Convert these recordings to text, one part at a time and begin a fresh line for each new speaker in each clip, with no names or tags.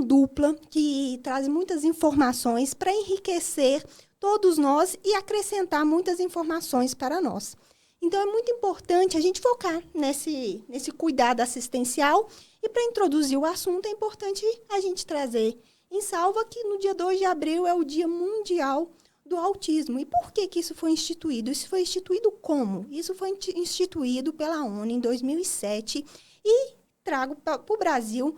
dupla que traz muitas informações para enriquecer todos nós e acrescentar muitas informações para nós. Então, é muito importante a gente focar nesse cuidado assistencial. E para introduzir o assunto, é importante a gente trazer em salva que no dia 2 de abril é o Dia Mundial do Autismo. E por que isso foi instituído? Isso foi instituído como? Isso foi instituído pela ONU em 2007 e trago para o Brasil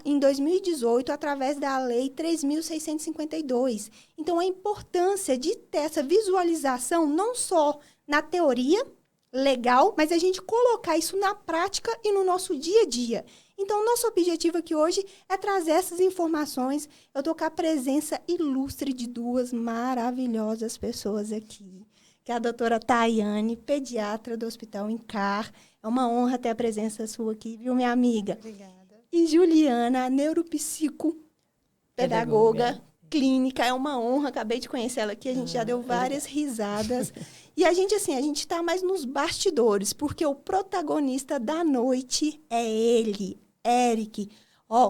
em 2018 através da Lei 3.652. Então, a importância de ter essa visualização não só na teoria legal, mas a gente colocar isso na prática e no nosso dia a dia. Então, nosso objetivo aqui hoje é trazer essas informações. Eu estou com a presença ilustre de duas maravilhosas pessoas aqui, que é a doutora Tayane, pediatra do Hospital INCAR. É uma honra ter a presença sua aqui, viu, minha amiga?
Obrigada.
E Juliana, neuropsicopedagoga clínica. É uma honra, acabei de conhecer ela aqui, a gente já deu várias risadas. E a gente está mais nos bastidores, porque o protagonista da noite é ele, Eric.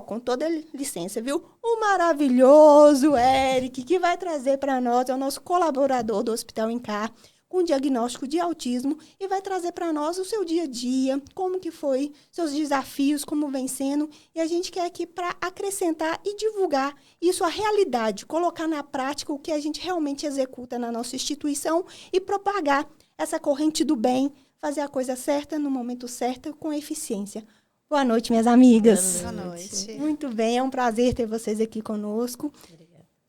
Com toda licença, viu? O maravilhoso Eric, que vai trazer para nós, é o nosso colaborador do Hospital INCAR, com diagnóstico de autismo, e vai trazer para nós o seu dia a dia, como que foi, seus desafios, como vem sendo. E a gente quer aqui para acrescentar e divulgar isso, a realidade, colocar na prática o que a gente realmente executa na nossa instituição e propagar essa corrente do bem, fazer a coisa certa, no momento certo, com eficiência. Boa noite, minhas amigas.
Boa noite.
Muito bem, é um prazer ter vocês aqui conosco.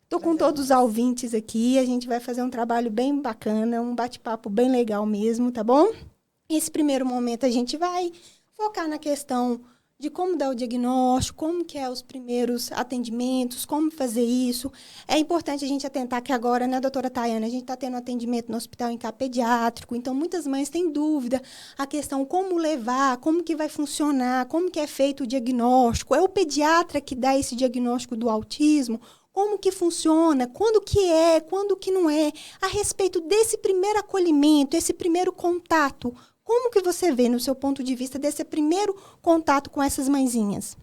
Estou com todos os ouvintes aqui, a gente vai fazer um trabalho bem bacana, um bate-papo bem legal mesmo, tá bom? Nesse primeiro momento a gente vai focar na questão de como dar o diagnóstico, como que é os primeiros atendimentos, como fazer isso. É importante a gente atentar que agora, né, doutora Tayane, a gente está tendo atendimento no Hospital INCAR pediátrico, então muitas mães têm dúvida, a questão como levar, como que vai funcionar, como que é feito o diagnóstico, é o pediatra que dá esse diagnóstico do autismo, como que funciona, quando que não é, a respeito desse primeiro acolhimento, esse primeiro contato. Como que você vê, no seu ponto de vista, desse primeiro contato com essas mãezinhas?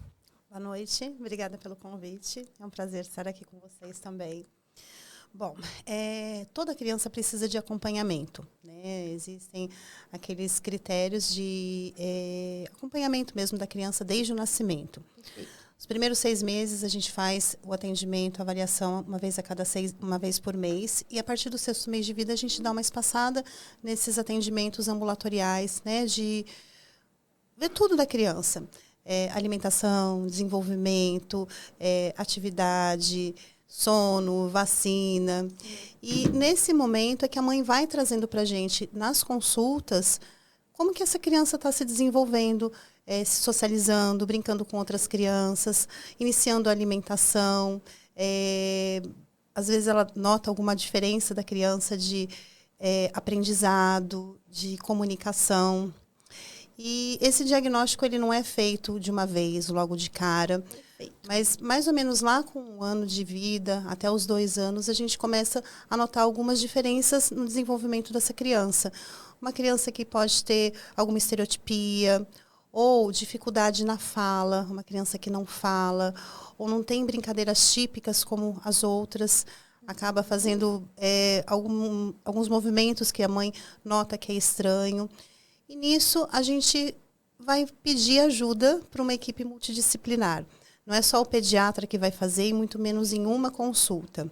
Boa noite, obrigada pelo convite. É um prazer estar aqui com vocês também. Bom, toda criança precisa de acompanhamento, né? Existem aqueles critérios de acompanhamento mesmo da criança desde o nascimento. Perfeito. Os primeiros 6 meses a gente faz o atendimento, a avaliação uma vez por mês. E a partir do 6º mês de vida a gente dá uma espaçada nesses atendimentos ambulatoriais, né, de ver tudo da criança. Alimentação, desenvolvimento, atividade, sono, vacina. E nesse momento é que a mãe vai trazendo para a gente, nas consultas, como que essa criança está se desenvolvendo, se socializando, brincando com outras crianças, iniciando a alimentação. Às vezes ela nota alguma diferença da criança de aprendizado, de comunicação. E esse diagnóstico ele não é feito de uma vez, logo de cara. Perfeito. Mas mais ou menos lá com 1 ano de vida, até os 2 anos, a gente começa a notar algumas diferenças no desenvolvimento dessa criança. Uma criança que pode ter alguma estereotipia, ou dificuldade na fala, uma criança que não fala, ou não tem brincadeiras típicas como as outras, acaba fazendo alguns movimentos que a mãe nota que é estranho. E nisso a gente vai pedir ajuda para uma equipe multidisciplinar. Não é só o pediatra que vai fazer, e muito menos em uma consulta.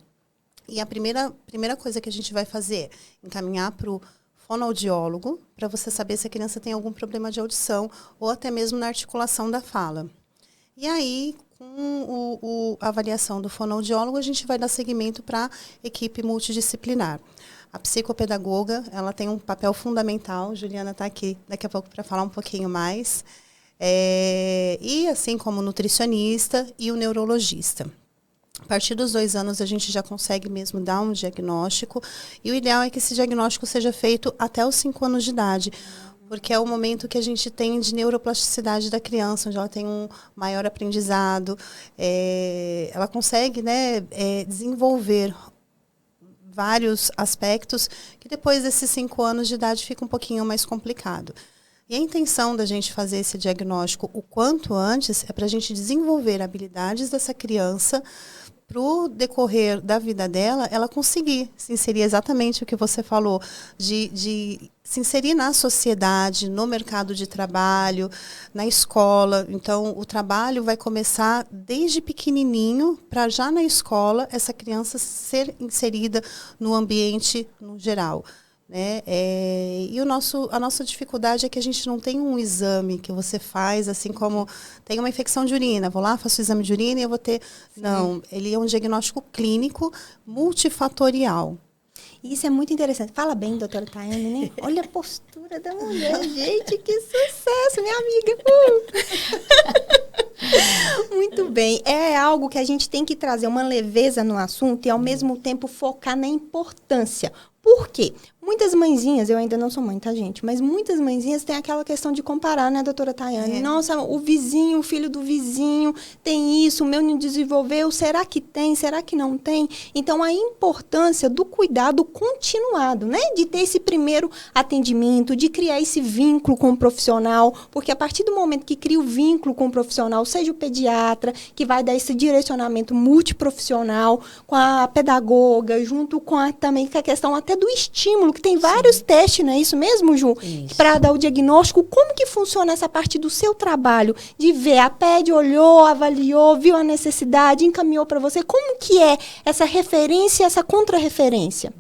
E a primeira coisa que a gente vai fazer é encaminhar para o fonoaudiólogo, para você saber se a criança tem algum problema de audição ou até mesmo na articulação da fala. E aí, com a avaliação do fonoaudiólogo, a gente vai dar seguimento para a equipe multidisciplinar. A psicopedagoga, ela tem um papel fundamental, Juliana está aqui daqui a pouco para falar um pouquinho mais, e assim como o nutricionista e o neurologista. A partir dos 2 anos, a gente já consegue mesmo dar um diagnóstico. E o ideal é que esse diagnóstico seja feito até os 5 anos de idade. Porque é o momento que a gente tem de neuroplasticidade da criança, onde ela tem um maior aprendizado. Ela consegue, né, desenvolver vários aspectos que depois desses 5 anos de idade fica um pouquinho mais complicado. E a intenção da gente fazer esse diagnóstico o quanto antes é para a gente desenvolver habilidades dessa criança para o decorrer da vida dela, ela conseguir se inserir exatamente o que você falou, de se inserir na sociedade, no mercado de trabalho, na escola. Então, o trabalho vai começar desde pequenininho, para já na escola essa criança ser inserida no ambiente no geral. Né? E a nossa dificuldade é que a gente não tem um exame que você faz, assim como tem uma infecção de urina, vou lá, faço o exame de urina e eu vou ter... Sim. Não, ele é um diagnóstico clínico multifatorial.
Isso é muito interessante. Fala bem, doutora Tayane, né? Olha a postura da mulher, gente, que sucesso, minha amiga! Muito bem. É algo que a gente tem que trazer uma leveza no assunto e, ao mesmo tempo, focar na importância. Por quê? Muitas mãezinhas, eu ainda não sou mãe, tá, gente? Mas muitas mãezinhas têm aquela questão de comparar, né, doutora Tayane? Nossa, o vizinho, o filho do vizinho tem isso, o meu não desenvolveu, será que tem, será que não tem? Então, a importância do cuidado continuado, né? De ter esse primeiro atendimento, de criar esse vínculo com o profissional, porque a partir do momento que cria o vínculo com o profissional, seja o pediatra, que vai dar esse direcionamento multiprofissional, com a pedagoga, junto com também com a questão até do estímulo, que tem vários Sim. testes, não é isso mesmo, Ju? Para dar o diagnóstico. Como que funciona essa parte do seu trabalho? De ver, a PED olhou, avaliou, viu a necessidade, encaminhou para você. Como que é essa referência, essa contrarreferência?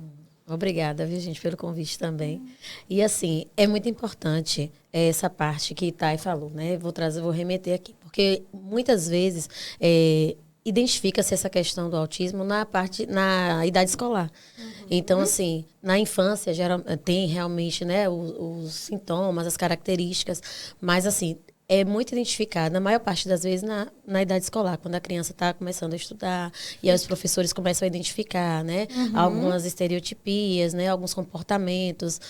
Obrigada, viu, gente, pelo convite também. E, assim, é muito importante essa parte que Thay falou, né? Vou remeter aqui. Porque, muitas vezes, identifica-se essa questão do autismo na idade escolar. Então, assim, na infância tem realmente, né, os sintomas, as características, mas, assim, é muito identificado, na maior parte das vezes, na idade escolar, quando a criança está começando a estudar, e aí os professores começam a identificar, né, algumas estereotipias, né, alguns comportamentos,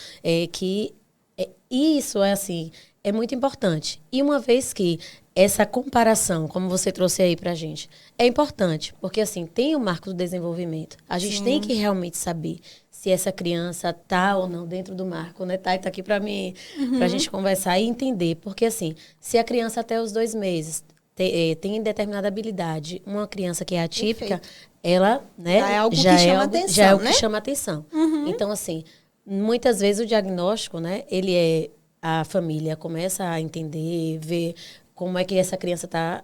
isso é, assim, é muito importante. E uma vez que essa comparação, como você trouxe aí pra gente, é importante, porque assim, tem o marco do desenvolvimento. A gente Sim. tem que realmente saber se essa criança tá ou não dentro do marco, né? Tá aqui pra mim, pra gente conversar e entender. Porque assim, se a criança até os 2 meses tem determinada habilidade, uma criança que é atípica, Perfeito. Ela, né,
já é algo que chama atenção,
já é o
né?
que chama atenção. Então, assim, muitas vezes o diagnóstico, né, a família começa a entender, ver como é que essa criança está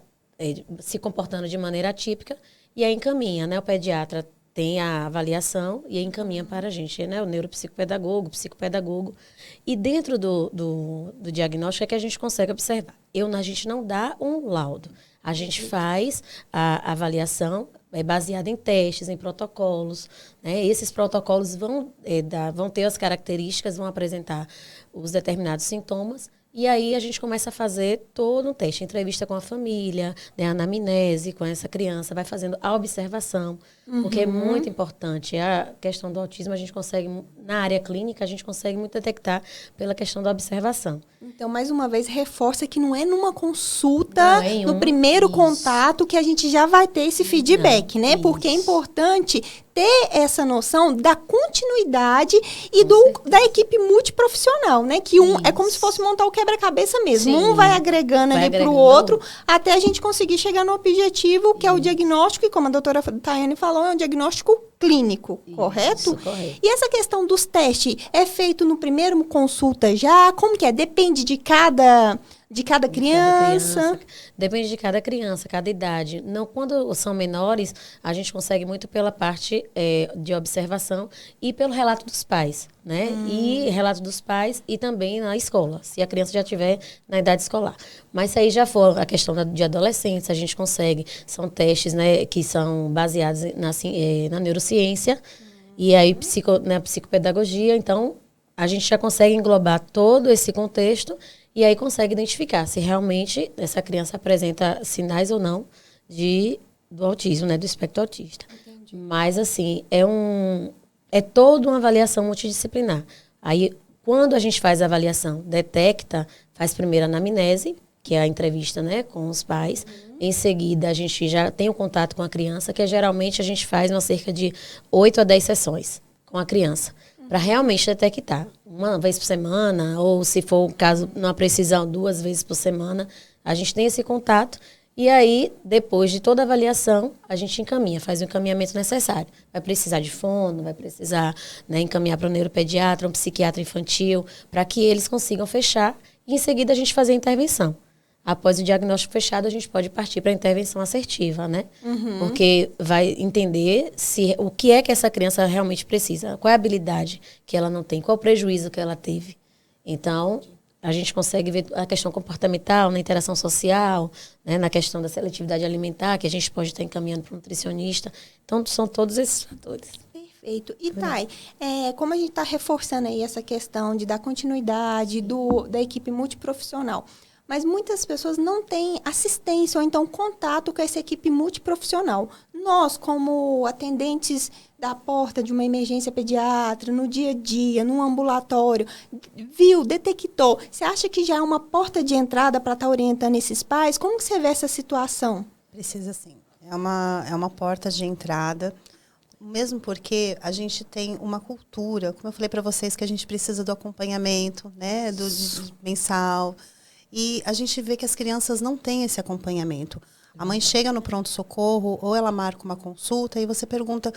se comportando de maneira atípica e aí encaminha, né? O pediatra tem a avaliação e aí encaminha para a gente, né? O neuropsicopedagogo, psicopedagogo. E dentro do diagnóstico é que a gente consegue observar. A gente não dá um laudo. A gente faz a avaliação baseada em testes, em protocolos. Né? Esses protocolos vão ter as características, vão apresentar os determinados sintomas. E aí a gente começa a fazer todo um teste, entrevista com a família, né, a anamnese com essa criança, vai fazendo a observação, porque é muito importante. A questão do autismo, a gente consegue, na área clínica, a gente consegue muito detectar pela questão da observação.
Então, mais uma vez, reforça que não é numa consulta, no primeiro contato, que a gente já vai ter esse feedback, né? Isso. Porque é importante ter essa noção da continuidade e da equipe multiprofissional, né? Que é como se fosse montar o quebra-cabeça mesmo. Sim. Um vai agregando ali para o outro, até a gente conseguir chegar no objetivo, que é o diagnóstico, e como a doutora Tayane falou, é um diagnóstico clínico, correto? Correto. E essa questão dos testes é feito no primeiro consulta já? Como que é? Depende de cada criança?
Depende de cada criança, cada idade. Não, quando são menores, a gente consegue muito pela parte de observação e pelo relato dos pais, né? E relato dos pais e também na escola, se a criança já estiver na idade escolar. Mas se aí já for a questão de adolescentes, a gente consegue. São testes, né, que são baseados na neurociência e aí na psicopedagogia. Então, a gente já consegue englobar todo esse contexto e aí consegue identificar se realmente essa criança apresenta sinais ou não do autismo, né, do espectro autista. Entendi. Mas, assim, é toda uma avaliação multidisciplinar. Aí, quando a gente faz a avaliação, faz primeiro a anamnese, que é a entrevista, né, com os pais. Em seguida, a gente já tem o contato com a criança, que geralmente a gente faz cerca de 8 a 10 sessões com a criança. para realmente detectar. Uma vez por semana, ou se for o caso, numa precisão, 2 vezes por semana, a gente tem esse contato. E aí, depois de toda a avaliação, a gente encaminha, faz o encaminhamento necessário. Vai precisar de fono, vai precisar, né, encaminhar para um neuropediatra, um psiquiatra infantil, para que eles consigam fechar e, em seguida, a gente fazer a intervenção. Após o diagnóstico fechado, a gente pode partir para a intervenção assertiva, né? Porque vai entender o que é que essa criança realmente precisa, qual é a habilidade que ela não tem, qual é o prejuízo que ela teve. Então, a gente consegue ver a questão comportamental, na interação social, né, na questão da seletividade alimentar, que a gente pode estar encaminhando para um nutricionista. Então, são todos esses fatores.
Perfeito. E, Thay, como a gente está reforçando aí essa questão de dar continuidade da equipe multiprofissional, mas muitas pessoas não têm assistência ou então contato com essa equipe multiprofissional. Nós, como atendentes da porta de uma emergência pediátrica, no dia a dia, num ambulatório, detectou, você acha que já é uma porta de entrada para estar orientando esses pais? Como que você vê essa situação?
Precisa sim. É uma porta de entrada, mesmo porque a gente tem uma cultura, como eu falei para vocês, que a gente precisa do acompanhamento, né, do mensal. E a gente vê que as crianças não têm esse acompanhamento. A mãe chega no pronto-socorro ou ela marca uma consulta e você pergunta,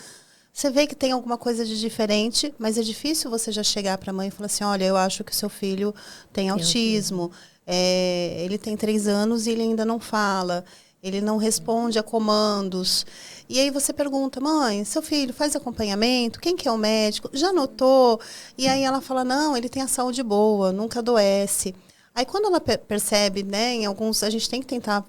você vê que tem alguma coisa de diferente, mas é difícil você já chegar para a mãe e falar assim, olha, eu acho que o seu filho tem autismo, ele tem 3 anos e ele ainda não fala, ele não responde a comandos. E aí você pergunta, mãe, seu filho faz acompanhamento? Quem que é o médico? Já notou? E aí ela fala, não, ele tem a saúde boa, nunca adoece. Aí quando ela percebe, né, em alguns, a gente tem que tentar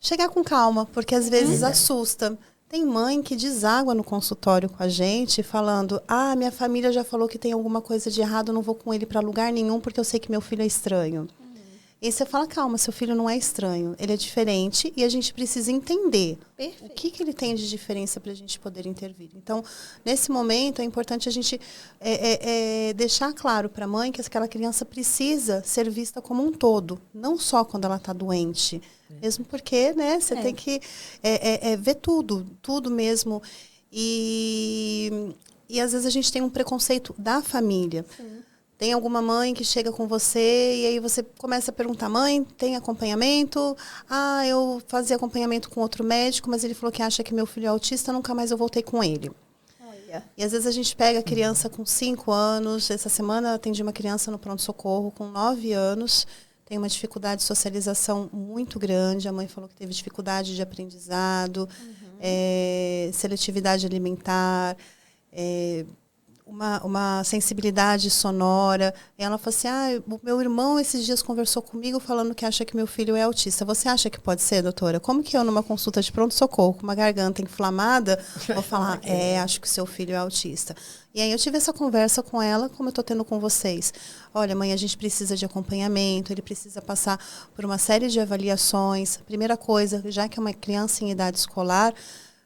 chegar com calma, porque às vezes assusta. Tem mãe que deságua no consultório com a gente, falando, minha família já falou que tem alguma coisa de errado, não vou com ele para lugar nenhum, porque eu sei que meu filho é estranho. E você fala, calma, seu filho não é estranho, ele é diferente e a gente precisa entender o que ele tem de diferença para a gente poder intervir. Então, nesse momento, é importante a gente deixar claro para a mãe que aquela criança precisa ser vista como um todo, não só quando ela está doente. Mesmo porque, né, você tem que ver tudo mesmo. E às vezes a gente tem um preconceito da família. Sim. Tem alguma mãe que chega com você e aí você começa a perguntar, mãe, tem acompanhamento? Eu fazia acompanhamento com outro médico, mas ele falou que acha que meu filho é autista, nunca mais eu voltei com ele. Olha. E às vezes a gente pega a criança com 5 anos, essa semana eu atendi uma criança no pronto-socorro com 9 anos, tem uma dificuldade de socialização muito grande, a mãe falou que teve dificuldade de aprendizado, seletividade alimentar, uma sensibilidade sonora. E ela falou assim, o meu irmão esses dias conversou comigo falando que acha que meu filho é autista. Você acha que pode ser, doutora? Como que eu, numa consulta de pronto-socorro, com uma garganta inflamada, vou falar, acho que seu filho é autista? E aí eu tive essa conversa com ela, como eu estou tendo com vocês. Olha, mãe, a gente precisa de acompanhamento, ele precisa passar por uma série de avaliações. Primeira coisa, já que é uma criança em idade escolar,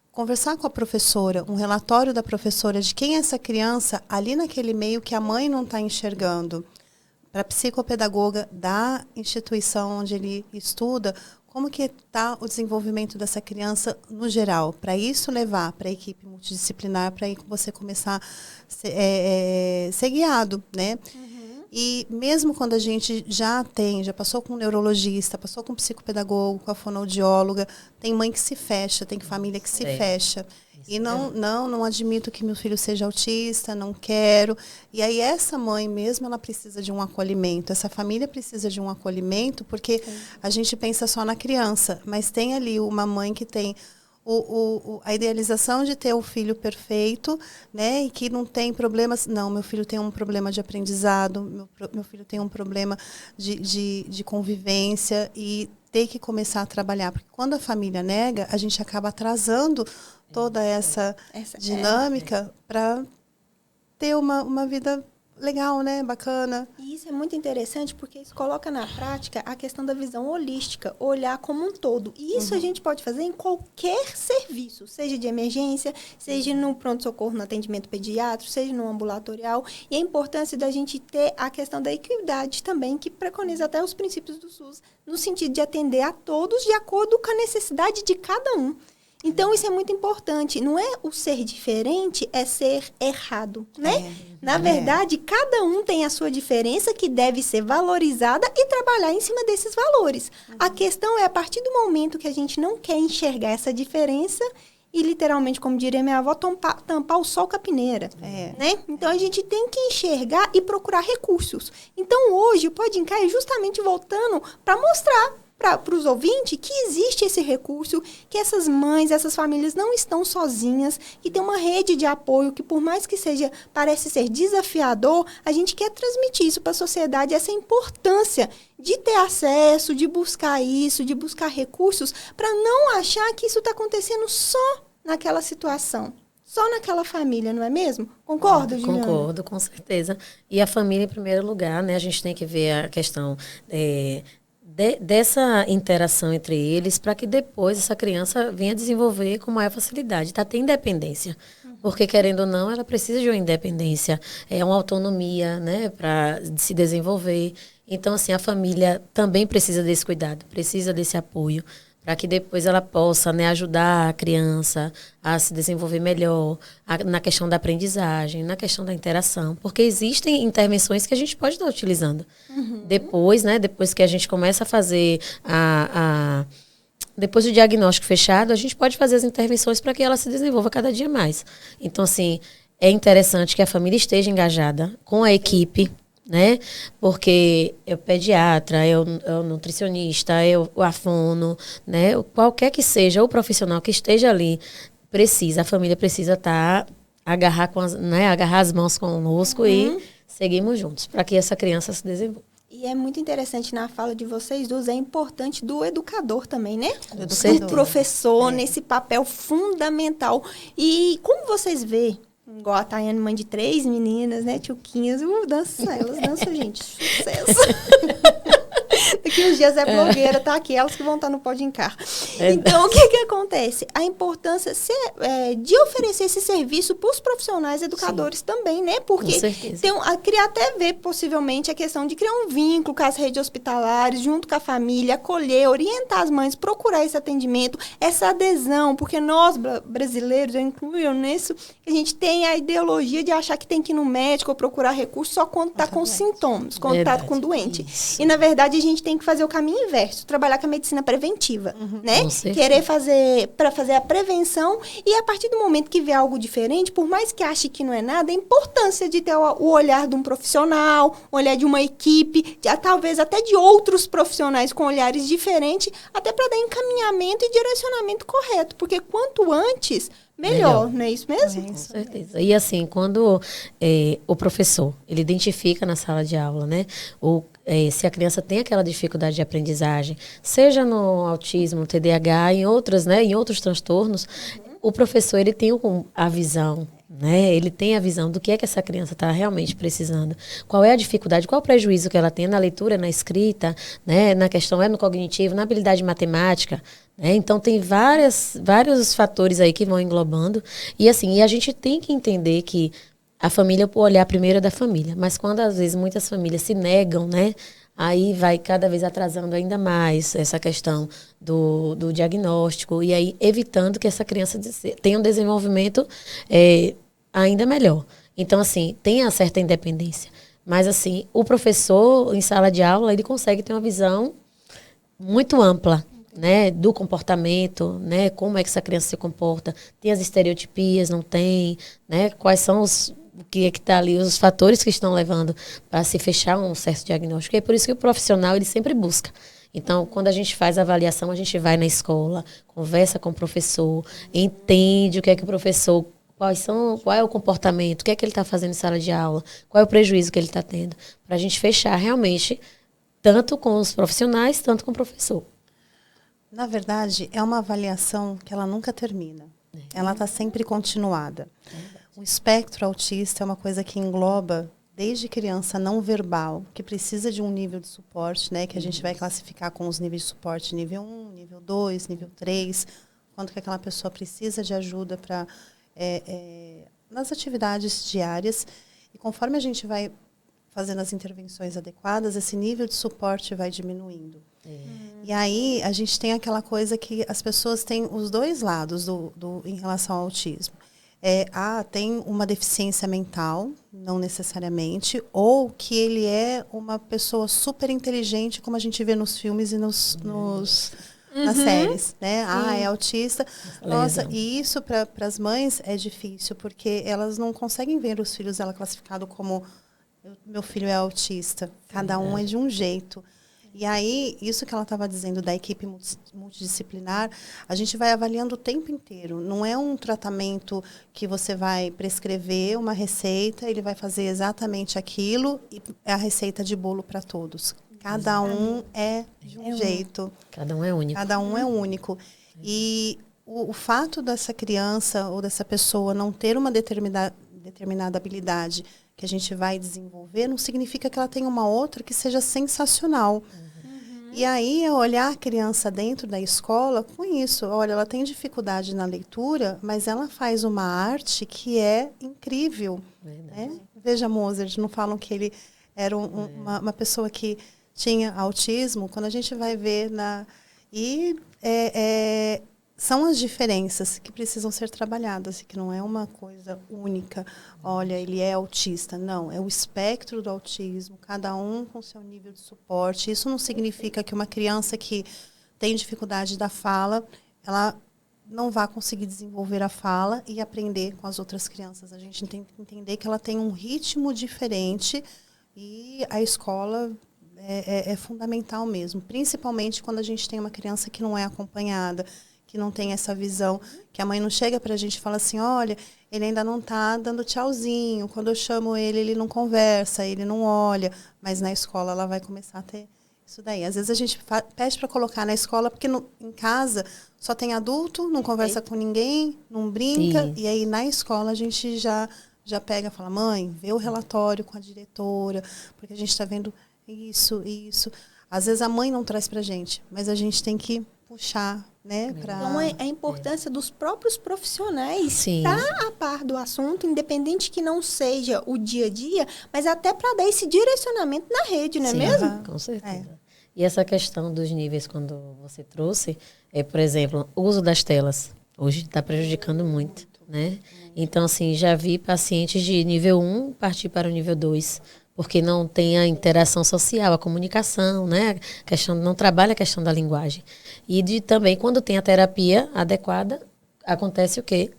conversar com a professora, um relatório da professora de quem é essa criança ali naquele meio que a mãe não está enxergando. Para a psicopedagoga da instituição onde ele estuda, como que está o desenvolvimento dessa criança no geral. Para isso levar para a equipe multidisciplinar, para você começar a ser guiado, né? E mesmo quando a gente já passou com um neurologista, passou com um psicopedagogo, com a fonoaudióloga, tem mãe que se fecha, tem família que se fecha. E não admito que meu filho seja autista, não quero. E aí essa mãe mesmo, ela precisa de um acolhimento. Essa família precisa de um acolhimento, porque a gente pensa só na criança, mas tem ali uma mãe que tem a idealização de ter o filho perfeito, né, e que não tem problemas. Não, meu filho tem um problema de aprendizado, meu filho tem um problema de convivência, e ter que começar a trabalhar. Porque quando a família nega, a gente acaba atrasando toda essa dinâmica para ter uma vida legal, né? Bacana.
E isso é muito interessante porque isso coloca na prática a questão da visão holística, olhar como um todo. E isso a gente pode fazer em qualquer serviço, seja de emergência, seja no pronto-socorro, no atendimento pediátrico, seja no ambulatorial. E a importância da gente ter a questão da equidade também, que preconiza até os princípios do SUS, no sentido de atender a todos de acordo com a necessidade de cada um. Então, isso é muito importante. Não é o ser diferente, é ser errado, né? Na verdade, cada um tem a sua diferença que deve ser valorizada e trabalhar em cima desses valores. A questão é, a partir do momento que a gente não quer enxergar essa diferença e, literalmente, como diria minha avó, tampar o sol com a peneira, né? Então, a gente tem que enxergar e procurar recursos. Então, hoje, o Pode Incar é justamente voltando para mostrar para os ouvintes que existe esse recurso, que essas mães, essas famílias não estão sozinhas, que tem uma rede de apoio que, por mais que parece ser desafiador, a gente quer transmitir isso para a sociedade, essa importância de ter acesso, de buscar isso, de buscar recursos, para não achar que isso está acontecendo só naquela situação. Só naquela família, não é mesmo? Concorda, Juliana?
Concordo, com certeza. E a família em primeiro lugar, né? A gente tem que ver a questão dessa interação entre eles para que depois essa criança venha desenvolver com maior facilidade, tá? Tem independência. Porque, querendo ou não, ela precisa de uma independência, uma autonomia, né, para se desenvolver. Então, assim, a família também precisa desse cuidado, precisa desse apoio, para que depois ela possa, né, ajudar a criança a se desenvolver melhor, na questão da aprendizagem, na questão da interação. Porque existem intervenções que a gente pode estar utilizando. Depois, né, depois que a gente começa a fazer depois do diagnóstico fechado, a gente pode fazer as intervenções para que ela se desenvolva cada dia mais. Então, assim, é interessante que a família esteja engajada com a equipe, né? Porque é o pediatra, é o nutricionista, é o fono, né? Qualquer que seja o profissional que esteja ali, a família precisa agarrar as mãos conosco e seguirmos juntos, para que essa criança se desenvolva.
E é muito interessante na fala de vocês duas, é importante do educador também, né?
Do
professor, nesse papel fundamental. E como vocês veem, igual a Tayane, mãe de 3 meninas, né? Tchuquinhas, elas dançam, gente, sucesso. Daqui uns dias é blogueira, tá aqui, elas que vão estar no Pode Incar. Então, o que acontece? A importância de oferecer esse serviço para os profissionais educadores também, né? Porque queria até ver, possivelmente, a questão de criar um vínculo com as redes hospitalares, junto com a família, acolher, orientar as mães, procurar esse atendimento, essa adesão, porque nós, brasileiros, eu incluo nisso, a gente tem a ideologia de achar que tem que ir no médico ou procurar recurso só quando está com sintomas, quando está com doente. Isso. E, na verdade, a gente tem que fazer o caminho inverso, trabalhar com a medicina preventiva, né? Querer fazer a prevenção e a partir do momento que vê algo diferente, por mais que ache que não é nada, a importância de ter o olhar de um profissional, o olhar de uma equipe, talvez até de outros profissionais com olhares diferentes, até para dar encaminhamento e direcionamento correto, porque quanto antes, melhor, não é isso mesmo?
Com certeza. E assim, quando o professor, ele identifica na sala de aula, né, se a criança tem aquela dificuldade de aprendizagem, seja no autismo, no TDAH, em outros transtornos, o professor, ele tem a visão, né? Ele tem a visão do que é que essa criança está realmente precisando. Qual é a dificuldade, qual é o prejuízo que ela tem na leitura, na escrita, né? Na questão no cognitivo, na habilidade matemática. Né? Então, tem vários fatores aí que vão englobando. E assim, a gente tem que entender que a família, o olhar primeiro é da família. Mas quando, às vezes, muitas famílias se negam, né? Aí vai cada vez atrasando ainda mais essa questão do diagnóstico e aí evitando que essa criança tenha um desenvolvimento ainda melhor. Então, assim, tem a certa independência. Mas, assim, o professor, em sala de aula, ele consegue ter uma visão muito ampla, né, do comportamento, né, como é que essa criança se comporta. Tem as estereotipias, não tem, né, quais são o que é que está ali, os fatores que estão levando para se fechar um certo diagnóstico. E é por isso que o profissional, ele sempre busca. Então, quando a gente faz a avaliação, a gente vai na escola, conversa com o professor, entende o que é que o professor, qual é o comportamento, o que é que ele está fazendo em sala de aula, qual é o prejuízo que ele está tendo, para a gente fechar realmente, tanto com os profissionais, tanto com o professor.
Na verdade, é uma avaliação que ela nunca termina. Ela está sempre continuada. O espectro autista é uma coisa que engloba desde criança não verbal, que precisa de um nível de suporte, né, que a gente vai classificar com os níveis de suporte nível 1, nível 2, nível 3, quando que aquela pessoa precisa de ajuda para nas atividades diárias. E conforme a gente vai fazendo as intervenções adequadas, esse nível de suporte vai diminuindo. E aí a gente tem aquela coisa que as pessoas têm os dois lados em relação ao autismo. Tem uma deficiência mental, não necessariamente, ou que ele é uma pessoa super inteligente, como a gente vê nos filmes e nas séries, né? É autista. Nossa, e isso para as mães é difícil, porque elas não conseguem ver os filhos dela classificado como meu filho é autista. Cada um é de um jeito. E aí, isso que ela estava dizendo da equipe multidisciplinar, a gente vai avaliando o tempo inteiro. Não é um tratamento que você vai prescrever uma receita, ele vai fazer exatamente aquilo e é a receita de bolo para todos. Cada um é de um jeito.
Cada um é único.
Cada um é único. E o fato dessa criança ou dessa pessoa não ter uma determinada habilidade que a gente vai desenvolver, não significa que ela tenha uma outra que seja sensacional. E aí é olhar a criança dentro da escola com isso. Olha, ela tem dificuldade na leitura, mas ela faz uma arte que é incrível. Né? Veja Mozart, não falam que ele era uma pessoa que tinha autismo? Quando a gente vai ver são as diferenças que precisam ser trabalhadas, que não é uma coisa única. Olha, ele é autista. Não, é o espectro do autismo, cada um com seu nível de suporte. Isso não significa que uma criança que tem dificuldade da fala, ela não vai conseguir desenvolver a fala e aprender com as outras crianças. A gente tem que entender que ela tem um ritmo diferente e a escola é fundamental mesmo, principalmente quando a gente tem uma criança que não é acompanhada, que não tem essa visão, que a mãe não chega para a gente e fala assim, olha, ele ainda não está dando tchauzinho, quando eu chamo ele não conversa, ele não olha, mas na escola ela vai começar a ter isso daí. Às vezes a gente pede para colocar na escola, porque em casa só tem adulto, não conversa com ninguém, não brinca, e aí na escola a gente já pega e fala, mãe, vê o relatório com a diretora, porque a gente está vendo isso. Às vezes a mãe não traz para a gente, mas a gente tem que puxar, né?
Então, a importância dos próprios profissionais estar a par do assunto, independente que não seja o dia a dia, mas até para dar esse direcionamento na rede, não é mesmo?
Com certeza. E essa questão dos níveis, quando você trouxe, por exemplo, o uso das telas. Hoje está prejudicando muito, né? Então, assim, já vi pacientes de nível 1 partir para o nível 2, porque não tem a interação social, a comunicação, né? Não trabalha a questão da linguagem. E também, quando tem a terapia adequada, acontece o quê?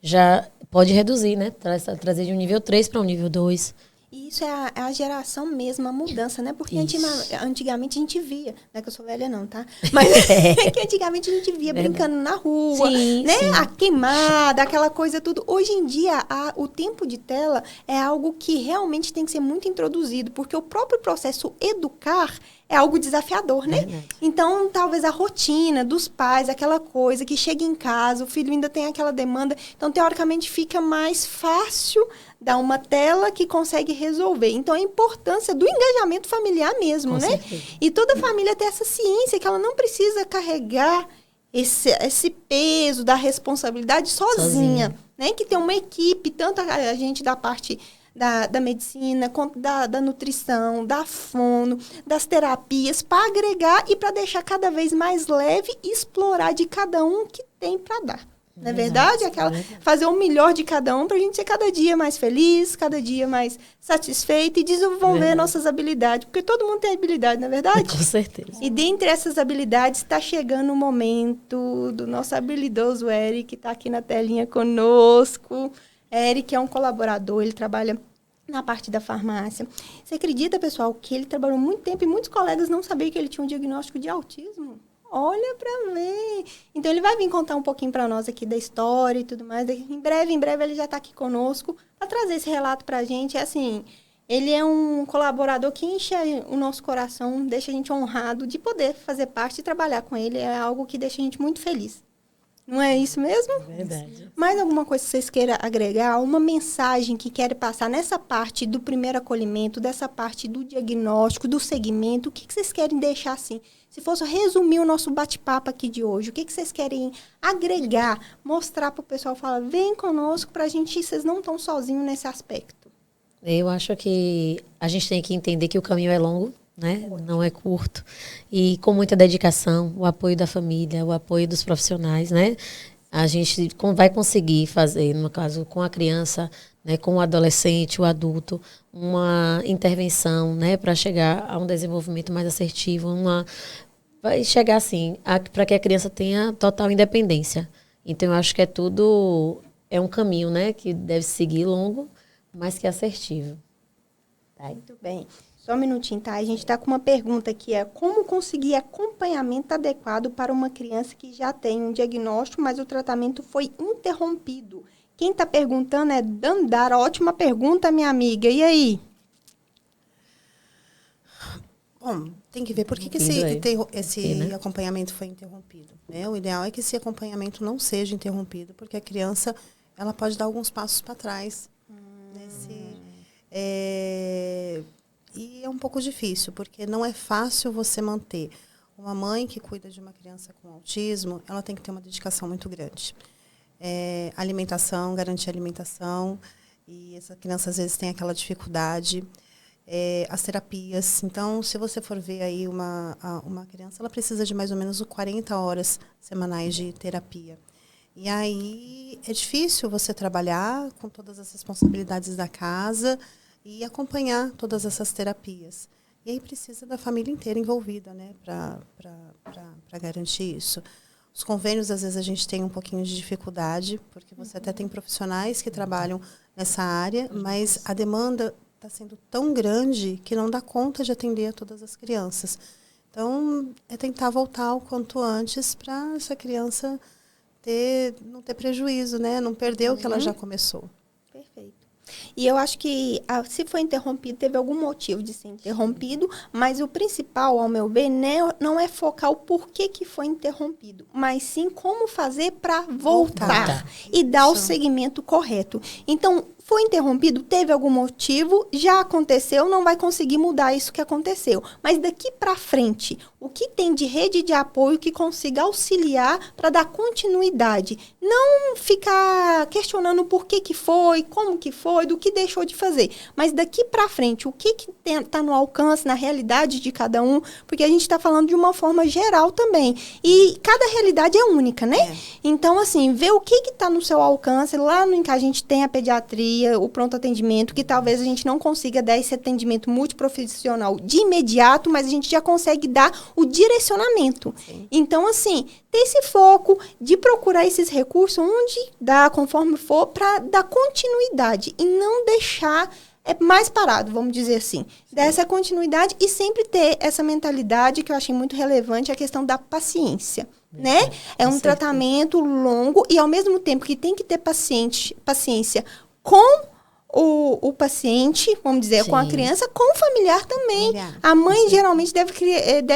Já pode reduzir, né? Trazer de um nível 3 para um nível 2.
E isso é a geração mesmo, a mudança, né? Porque antigamente a gente via, não é que eu sou velha não, tá? Mas é que antigamente a gente via brincando na rua, né? A queimada, aquela coisa tudo. Hoje em dia, o tempo de tela é algo que realmente tem que ser muito introduzido, porque o próprio processo educar é algo desafiador, né? Então, talvez a rotina dos pais, aquela coisa que chega em casa, o filho ainda tem aquela demanda. Então, teoricamente, fica mais fácil dar uma tela que consegue resolver. Então, a importância do engajamento familiar mesmo, né? Certeza. E toda família tem essa ciência que ela não precisa carregar esse peso da responsabilidade sozinha. Né? Que tem uma equipe, tanto a gente da parte da medicina, quanto da nutrição, da fono, das terapias, para agregar e para deixar cada vez mais leve e explorar de cada um que tem para dar. Não é verdade? Fazer o melhor de cada um para a gente ser cada dia mais feliz, cada dia mais satisfeito e desenvolver nossas habilidades. Porque todo mundo tem habilidade, não é verdade?
Com certeza.
E dentre essas habilidades está chegando o momento do nosso habilidoso Eric, que está aqui na telinha conosco. Eric é um colaborador, ele trabalha na parte da farmácia. Você acredita, pessoal, que ele trabalhou muito tempo e muitos colegas não sabiam que ele tinha um diagnóstico de autismo? Olha para ver. Então, ele vai vir contar um pouquinho para nós aqui da história e tudo mais. Em breve ele já está aqui conosco para trazer esse relato para a gente. Assim, ele é um colaborador que enche o nosso coração, deixa a gente honrado de poder fazer parte e trabalhar com ele. É algo que deixa a gente muito feliz. Não é isso mesmo?
Verdade.
Mais alguma coisa que vocês queiram agregar? Uma mensagem que querem passar nessa parte do primeiro acolhimento, dessa parte do diagnóstico, do segmento? O que vocês querem deixar assim? Se fosse resumir o nosso bate-papo aqui de hoje, o que vocês querem agregar, mostrar para o pessoal, falar, vem conosco para a gente, vocês não estão sozinhos nesse aspecto.
Eu acho que a gente tem que entender que o caminho é longo, né? Não é curto. E com muita dedicação, o apoio da família, o apoio dos profissionais, né? A gente vai conseguir fazer, no caso, com a criança, né, com o adolescente, o adulto, uma intervenção, né, para chegar a um desenvolvimento mais assertivo, vai chegar assim, para que a criança tenha total independência. Então, eu acho que é um caminho, né, que deve seguir longo, mas que é assertivo.
Tá, muito bem. Só um minutinho, tá? A gente está com uma pergunta que é: como conseguir acompanhamento adequado para uma criança que já tem um diagnóstico, mas o tratamento foi interrompido? Quem está perguntando é Dandara. Ótima pergunta, minha amiga. E aí?
Bom, tem que ver por que esse acompanhamento foi interrompido. Né? O ideal é que esse acompanhamento não seja interrompido, porque a criança ela pode dar alguns passos para trás. E é um pouco difícil, porque não é fácil você manter. Uma mãe que cuida de uma criança com autismo, ela tem que ter uma dedicação muito grande. Alimentação, garantir alimentação, e essa criança às vezes tem aquela dificuldade. As terapias. Então, se você for ver aí uma criança, ela precisa de mais ou menos 40 horas semanais de terapia. E aí é difícil você trabalhar com todas as responsabilidades da casa e acompanhar todas essas terapias. E aí precisa da família inteira envolvida, né, para garantir isso. Os convênios, às vezes, a gente tem um pouquinho de dificuldade, porque você até tem profissionais que trabalham nessa área, mas a demanda está sendo tão grande que não dá conta de atender a todas as crianças. Então, é tentar voltar o quanto antes para essa criança não ter prejuízo, né? Não perder o que ela já começou.
Perfeito. E eu acho que, se foi interrompido, teve algum motivo de ser interrompido, mas o principal, ao meu ver, não é focar o porquê que foi interrompido, mas sim como fazer para voltar e dar o segmento correto. Então, foi interrompido, teve algum motivo, já aconteceu, não vai conseguir mudar isso que aconteceu. Mas daqui para frente, o que tem de rede de apoio que consiga auxiliar para dar continuidade? Não ficar questionando por que foi, como que foi, do que deixou de fazer. Mas daqui para frente, o que está no alcance, na realidade de cada um? Porque a gente está falando de uma forma geral também. E cada realidade é única, né? Então, assim, ver o que está no seu alcance. Lá no que a gente tem a pediatria, o pronto atendimento, que talvez a gente não consiga dar esse atendimento multiprofissional de imediato, mas a gente já consegue dar o direcionamento. Sim. Então, assim, ter esse foco de procurar esses recursos onde dá, conforme for, para dar continuidade e não deixar mais parado, vamos dizer assim. Dar essa continuidade e sempre ter essa mentalidade que eu achei muito relevante, a questão da paciência. Né? É um tratamento longo e, ao mesmo tempo que tem que ter paciência com o paciente, vamos dizer, com a criança, com o familiar também. A mãe geralmente deve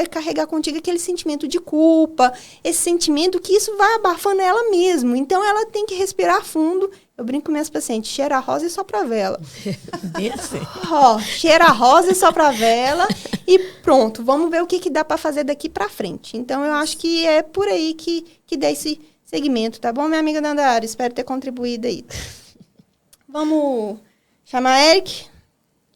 carregar contigo aquele sentimento de culpa, esse sentimento que isso vai abafando ela mesmo. Então, ela tem que respirar fundo. Eu brinco com minhas pacientes, cheira a rosa e sopra a vela. Cheira a rosa e sopra a vela e pronto, vamos ver o que dá para fazer daqui para frente. Então, eu acho que é por aí que dá esse segmento, tá bom, minha amiga Dandara? Espero ter contribuído aí. Vamos chamar Eric?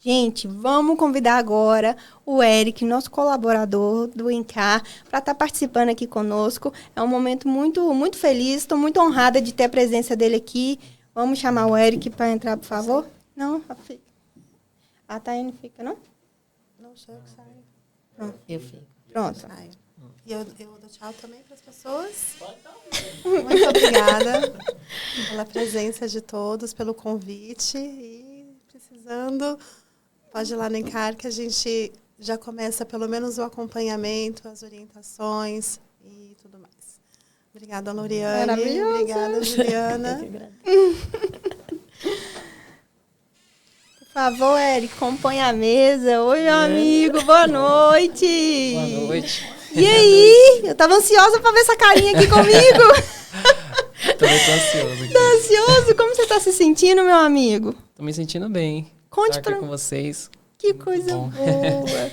Gente, vamos convidar agora o Eric, nosso colaborador do ENCAR, para estar participando aqui conosco. É um momento muito, muito feliz, estou muito honrada de ter a presença dele aqui. Vamos chamar o Eric para entrar, por favor? Não, fica. A Taine fica, não?
Não, sou eu que saio.
Pronto. Eu fico.
Pronto.
E eu dou tchau também para as pessoas. Muito obrigada pela presença de todos, pelo convite. E precisando, pode ir lá no ENCAR, que a gente já começa pelo menos o acompanhamento, as orientações e tudo mais. Obrigada, Loriane.
Maravilhosa.
Obrigada, Juliana.
Por favor, Eric, compõe a mesa. Oi, meu amigo, boa noite.
Boa noite.
E aí? Eu tava ansiosa pra ver essa carinha aqui comigo.
Também tô ansioso aqui.
Tá ansioso? Como você tá se sentindo, meu amigo?
Tô me sentindo bem.
Conte
pra mim. Com vocês.
Que coisa boa.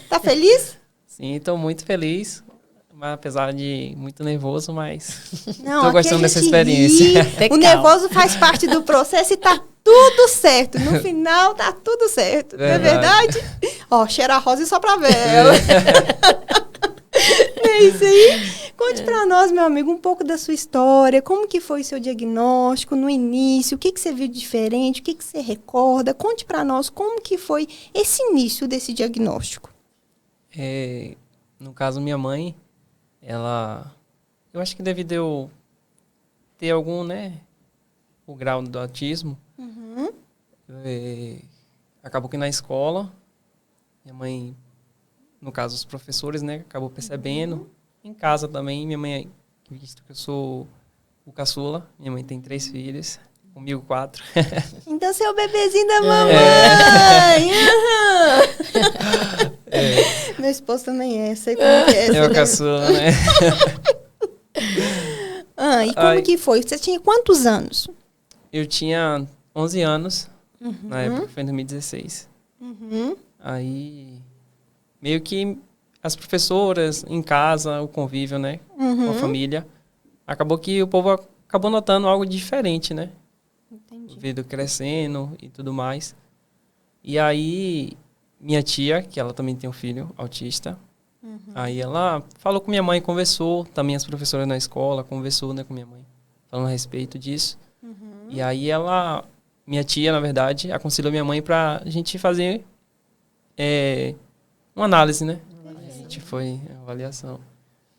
Tá feliz?
Sim, tô muito feliz. Apesar de muito nervoso, mas
não,
tô gostando dessa experiência.
O nervoso faz parte do processo e tá tudo certo. No final tá tudo certo. Não é verdade? Ó, cheira a rosa e sopra a vela. É isso aí. Conte pra nós, meu amigo, um pouco da sua história. Como que foi o seu diagnóstico no início? O que que você viu de diferente? O que que você recorda? Conte pra nós como que foi esse início desse diagnóstico.
No caso, minha mãe, eu acho que devido eu ter algum, né, o grau do autismo, acabou que na escola, minha mãe, no caso os professores, né, acabou percebendo. Em casa também, minha mãe, visto que eu sou o caçula, minha mãe tem 3 filhos, comigo 4.
Então você é o bebezinho da mamãe! Meu esposo também é, sei como que é.
É o caçula, né?
E como que foi? Você tinha quantos anos?
Eu tinha 11 anos, na época, foi em 2016. Aí, meio que as professoras, em casa, o convívio, né, com a família, acabou que o povo acabou notando algo diferente, né?
Entendi.
O vidro crescendo e tudo mais. E aí, minha tia, que ela também tem um filho autista, aí ela falou com minha mãe, conversou, também as professoras na escola, conversou, né, com minha mãe, falando a respeito disso. E aí minha tia, na verdade, aconselhou minha mãe pra gente fazer uma análise, né? Aí a gente foi, avaliação.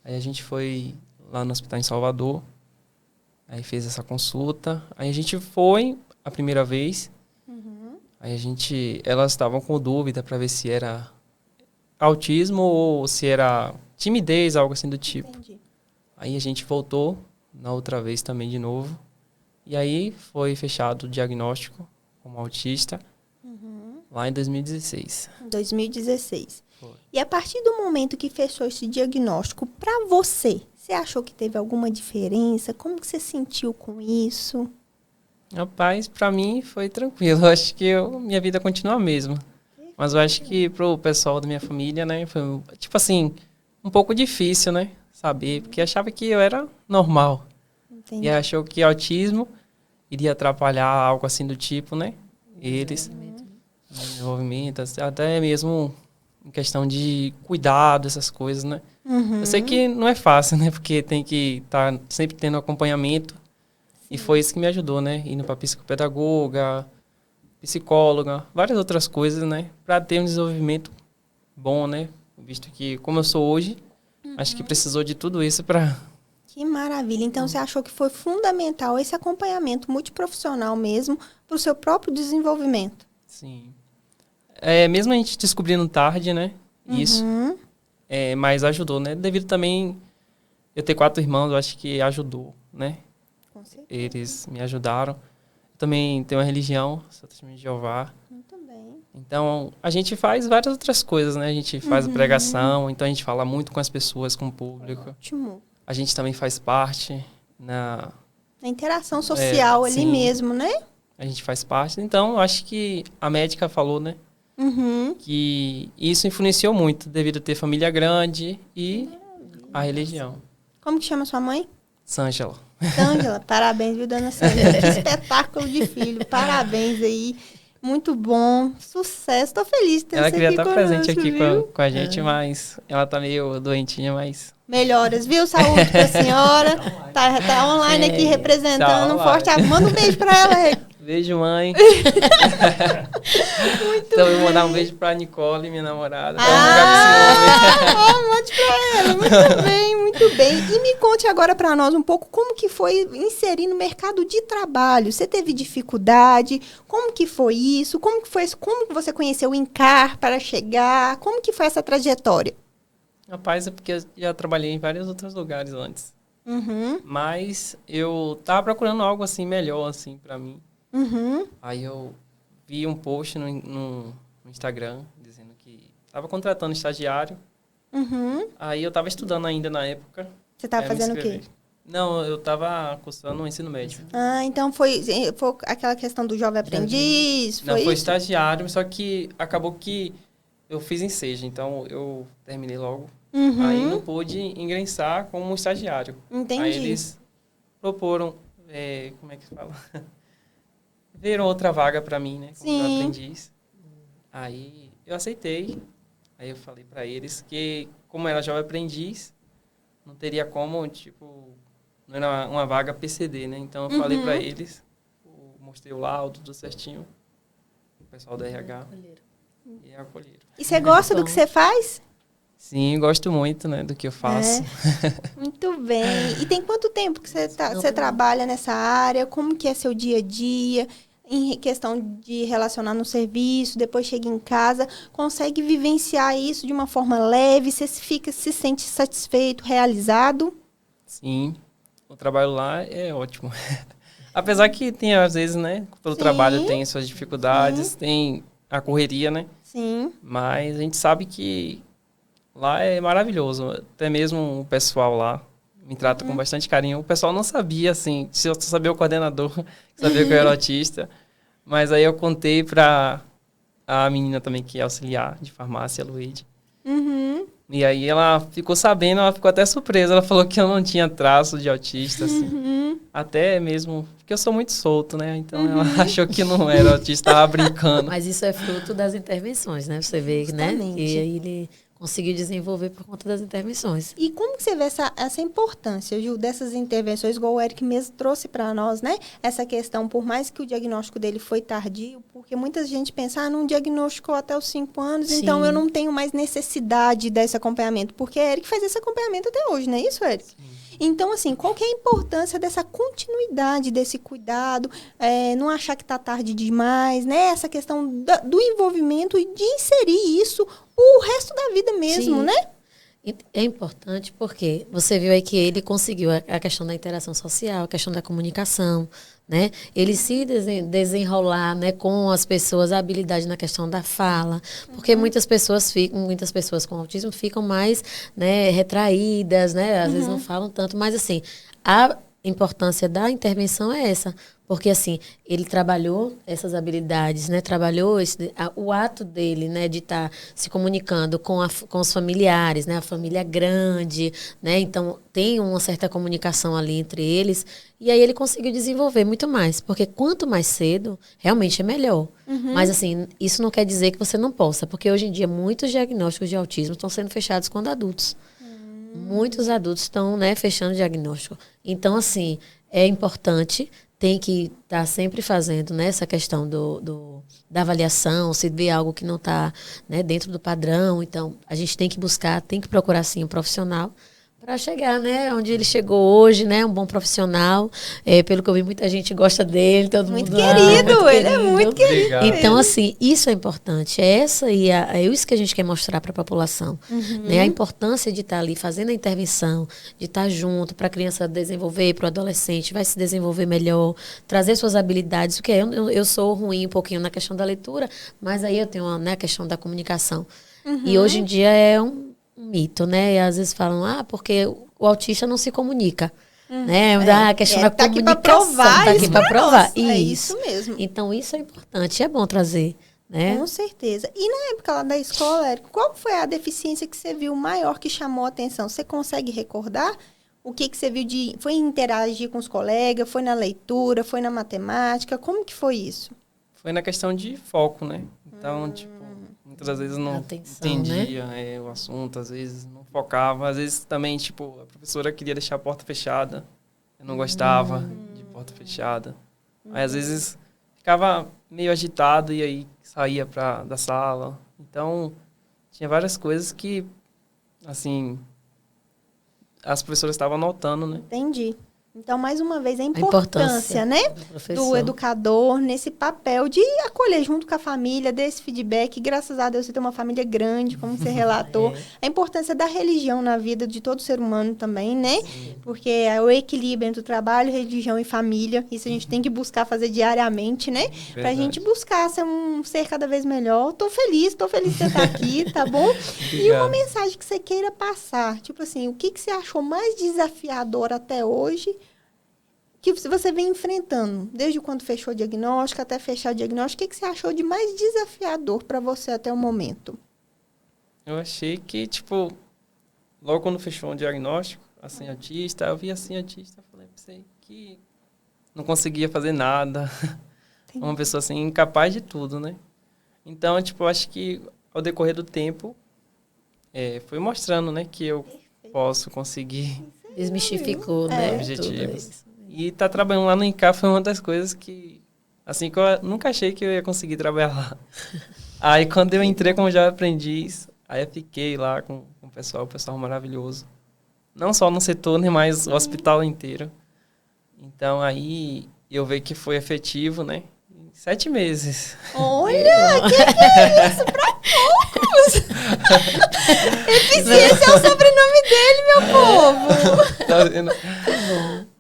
Aí a gente foi lá no hospital em Salvador, aí fez essa consulta. Aí a gente foi a primeira vez. Aí elas estavam com dúvida para ver se era autismo ou se era timidez, algo assim do tipo.
Entendi.
Aí a gente voltou na outra vez também de novo. E aí foi fechado o diagnóstico como autista lá em 2016.
2016.
Foi.
E a partir do momento que fechou esse diagnóstico, para você achou que teve alguma diferença? Como que você sentiu com isso?
Rapaz, pra mim foi tranquilo. Eu acho que minha vida continua a mesma. Mas eu acho que pro pessoal da minha família, né, foi, tipo assim, um pouco difícil, né, saber. Porque achava que eu era normal.
Entendi.
E achou que autismo iria atrapalhar algo assim do tipo, né? Eles, desenvolvimento, até mesmo em questão de cuidado, essas coisas, né? Eu sei que não é fácil, né? Porque tem que estar sempre tendo acompanhamento. E foi isso que me ajudou, né? Indo para psicopedagoga, psicóloga, várias outras coisas, né? Para ter um desenvolvimento bom, né? Visto que, como eu sou hoje, acho que precisou de tudo isso para...
Que maravilha. Então, você achou que foi fundamental esse acompanhamento multiprofissional mesmo para o seu próprio desenvolvimento?
Sim. Mesmo a gente descobrindo tarde, né? Isso. Mas ajudou, né? Devido também eu ter 4 irmãos, eu acho que ajudou, né?
Com certeza.
Eles me ajudaram. Eu também tenho uma religião, sou testemunho de Jeová.
Muito bem.
Então, a gente faz várias outras coisas, né? A gente faz pregação, então a gente fala muito com as pessoas, com o público.
Ótimo.
A gente também faz parte
na interação social ali
sim,
mesmo, né?
A gente faz parte. Então, eu acho que a médica falou, né? Que isso influenciou muito, devido a ter família grande e a religião.
Como que chama sua mãe?
Sângela.
Sângela, parabéns, viu, dona Sângela? Que espetáculo de filho, parabéns aí. Muito bom, sucesso, tô feliz de ter
Ela
você
queria
aqui
estar presente aqui
viu?
com a gente, mas ela tá meio doentinha, mas...
Melhoras, viu? Saúde pra senhora. Tá online aqui representando. Um forte abraço. Manda um beijo pra ela.
Beijo, mãe. Então, eu vou mandar um beijo pra Nicole, minha namorada.
Mande pra ela. Muito bem, muito bem. E me conte agora pra nós um pouco como que foi inserir no mercado de trabalho. Você teve dificuldade? Como que foi isso? Como que você conheceu o INCAR para chegar? Como que foi essa trajetória?
Rapaz, é porque eu já trabalhei em vários outros lugares antes. Mas eu tava procurando algo assim melhor, assim, pra mim. Aí eu vi um post no Instagram dizendo que tava contratando estagiário. Aí eu tava estudando ainda na época.
Você tava fazendo o quê?
Não, eu tava cursando o ensino médio.
Então foi aquela questão do jovem aprendiz?
Não, foi estagiário, só que acabou que eu fiz ensejo, então eu terminei logo. Aí não pude ingressar como estagiário.
Entendi.
Aí eles proporam, como é que fala? Veio outra vaga para mim, né? Como
Sim.
aprendiz. Aí eu aceitei. Aí eu falei para eles que, como era jovem aprendiz, não teria como, tipo, não era uma vaga PCD, né? Então eu falei para eles, mostrei o laudo, tudo certinho. O pessoal da RH. E acolheram.
E você gosta do que você faz?
Sim, gosto muito, né, do que eu faço.
Muito bem. E tem quanto tempo que você trabalha nessa área? Como que é seu dia a dia? Em questão de relacionar no serviço, depois chega em casa, consegue vivenciar isso de uma forma leve? Você se sente satisfeito, realizado?
Sim, o trabalho lá é ótimo. Apesar que tem, às vezes, né, pelo
Sim.
trabalho tem suas dificuldades, tem a correria, né?
Sim.
Mas a gente sabe que lá é maravilhoso. Até mesmo o pessoal lá me trata com bastante carinho. O pessoal não sabia, assim, se eu só sabia o coordenador, sabia que eu era autista. Mas aí eu contei pra a menina também que é auxiliar de farmácia, a Luíde. E aí ela ficou sabendo, ela ficou até surpresa. Ela falou que eu não tinha traço de autista, assim. Até mesmo, porque eu sou muito solto, né? Então ela achou que não era autista, tava brincando.
Mas isso é fruto das intervenções, né? Você vê, né?
Justamente.
E aí ele conseguiu desenvolver por conta das intervenções.
E como que você vê essa importância, Ju, dessas intervenções, igual o Eric mesmo trouxe para nós, né? Essa questão, por mais que o diagnóstico dele foi tardio, porque muita gente pensa, não diagnosticou até os 5 anos,
Sim.
então eu não tenho mais necessidade desse acompanhamento, porque é Eric faz esse acompanhamento até hoje, não é isso, Eric? Então, assim, qual que é a importância dessa continuidade, desse cuidado, não achar que está tarde demais, né? Essa questão do envolvimento e de inserir isso o resto da vida mesmo,
Sim.
né?
É importante porque você viu aí que ele conseguiu a questão da interação social, a questão da comunicação, né? Ele se desenrolar, né, com as pessoas, a habilidade na questão da fala, porque muitas pessoas com autismo ficam mais, né, retraídas, né? Às vezes não falam tanto, mas assim, a importância da intervenção é essa, porque assim, ele trabalhou essas habilidades, né? Trabalhou o ato dele, né, de estar se comunicando com os familiares, né? A família grande, né? Então, tem uma certa comunicação ali entre eles, e aí ele conseguiu desenvolver muito mais, porque quanto mais cedo, realmente é melhor. Mas assim, isso não quer dizer que você não possa, porque hoje em dia muitos diagnósticos de autismo estão sendo fechados quando adultos. Muitos adultos estão, né, fechando o diagnóstico. Então, assim, é importante, tem que estar sempre fazendo, né, essa questão da avaliação, se vê algo que não está, né, dentro do padrão. Então, a gente tem que buscar, tem que procurar, sim, um profissional para chegar, né, onde ele chegou hoje, né, um bom profissional. Pelo que eu vi, muita gente gosta dele, todo
Muito
mundo...
querido, ele é muito querido.
Obrigado.
Então, assim, isso é importante. É isso que a gente quer mostrar para a população. Né? A importância de estar ali fazendo a intervenção, de estar junto para a criança desenvolver, para o adolescente vai se desenvolver melhor, trazer suas habilidades. Porque eu sou ruim um pouquinho na questão da leitura, mas aí eu tenho, né, a questão da comunicação. E hoje em dia é um mito, né? E às vezes falam, porque o autista não se comunica. Né? A questão da
tá
comunicação.
Aqui pra provar
tá aqui para provar.
nós. É isso mesmo.
Então, isso é importante, é bom trazer. Né?
Com certeza. E na época lá da escola, Érico, qual foi a deficiência que você viu maior que chamou a atenção? Você consegue recordar? O que você viu foi interagir com os colegas? Foi na leitura? Foi na matemática? Como que foi isso?
Foi na questão de foco, né? Então, tipo, muitas das vezes não
Atenção,
entendia o assunto, às vezes não focava. Às vezes também, tipo, a professora queria deixar a porta fechada. Eu não gostava de porta fechada. Aí, às vezes, ficava meio agitado e aí saía da sala. Então, tinha várias coisas que, assim, as professoras estavam anotando, né?
Entendi. Então, mais uma vez, a importância, né, do educador nesse papel de acolher junto com a família, desse feedback. Graças a Deus, você tem uma família grande, como você relatou. A importância da religião na vida de todo ser humano também, né? Sim. Porque é o equilíbrio entre o trabalho, religião e família. Isso a gente tem que buscar fazer diariamente, né? Verdade. Pra gente buscar ser um ser cada vez melhor. Tô feliz de você estar aqui, tá bom? E uma mensagem que você queira passar. Tipo assim, o que você achou mais desafiador até hoje que você vem enfrentando, desde quando fechou o diagnóstico até fechar o diagnóstico? O que você achou de mais desafiador para você até o momento?
Eu achei que, tipo, logo quando fechou o diagnóstico, assim, autista, eu vi assim, autista, falei, pensei que não conseguia fazer nada. uma pessoa assim, incapaz de tudo, né? Então, tipo, eu acho que ao decorrer do tempo, foi mostrando, né, que eu posso conseguir
Desmistificou, né?
objetivos. E tá trabalhando lá no INCA foi uma das coisas que, assim, que eu nunca achei que eu ia conseguir trabalhar lá. Aí, quando eu entrei como jovem aprendiz, aí eu fiquei lá com o pessoal maravilhoso. Não só no setor, né, mas o hospital inteiro. Então, aí eu vi que foi efetivo, né? Em 7 meses.
Olha, que é isso pra poucos! Eficiência é o sobrenome dele, meu povo!
Tá vendo?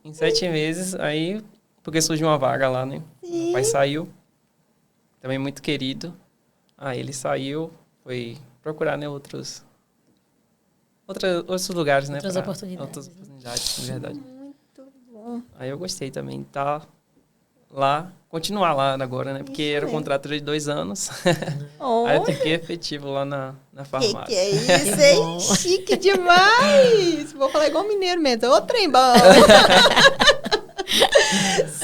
Em 7 meses, aí, porque surgiu uma vaga lá, né?
Sim.
O pai saiu, também muito querido. Aí ele saiu, foi procurar, né, outros lugares, né?
Outras oportunidades.
Outras oportunidades, na verdade.
Muito bom.
Aí eu gostei também de estar lá, continuar lá agora, né? Porque
Isso
era o
mesmo.
contrato de 2 anos.
Olha,
Aí eu fiquei efetivo lá na farmácia.
que é isso, hein? Chique demais! Vou falar igual mineiro mesmo. Ô, trem bom!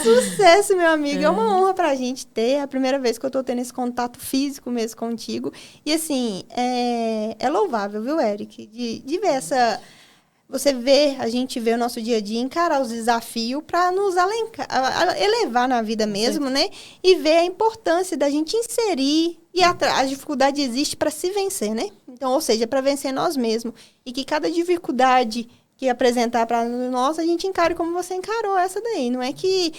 Sucesso, meu amigo. É uma honra pra gente ter. É a primeira vez que eu tô tendo esse contato físico mesmo contigo. E, assim, é louvável, viu, Eric? De ver essa... Você vê, a gente vê o nosso dia a dia, encarar os desafios para nos elevar na vida mesmo, né? E ver a importância da gente inserir e a dificuldade existe para se vencer, né? Então, ou seja, para vencer nós mesmos. E que cada dificuldade que apresentar para nós, a gente encare como você encarou essa daí. Não é que